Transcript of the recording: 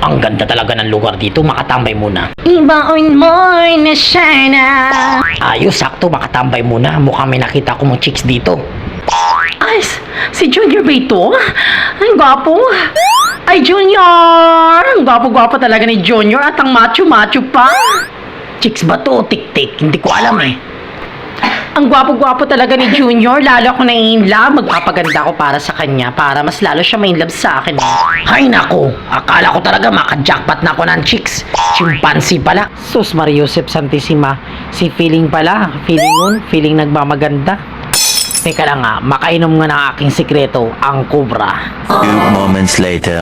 Ang ganda talaga ng lugar dito, makatambay muna. Ibaon mo'y na sana. Ayos, sakto, makatambay muna. Mukhang may nakita ko mga chicks dito. Ay, si Junior ba ito? Ay, gwapo. Ay, Junior! Ang gwapo-gwapo talaga ni Junior at ang macho-macho pa. Chicks ba to? Tik-tik, hindi ko alam eh. Ang gwapo-gwapo talaga ni Junior. Lalo ako na-inlove. Magpapaganda ako para sa kanya para mas lalo siya ma-inlove sa akin. Hay nako, akala ko talaga maka-jackpot na ako ng chicks. Chimpanzee pala. Sus Mariusep Santissima. Si feeling pala. Feeling yun. Feeling nagmamaganda. Teka lang nga, makainom nga ng aking sikreto, ang cobra. Few moments later.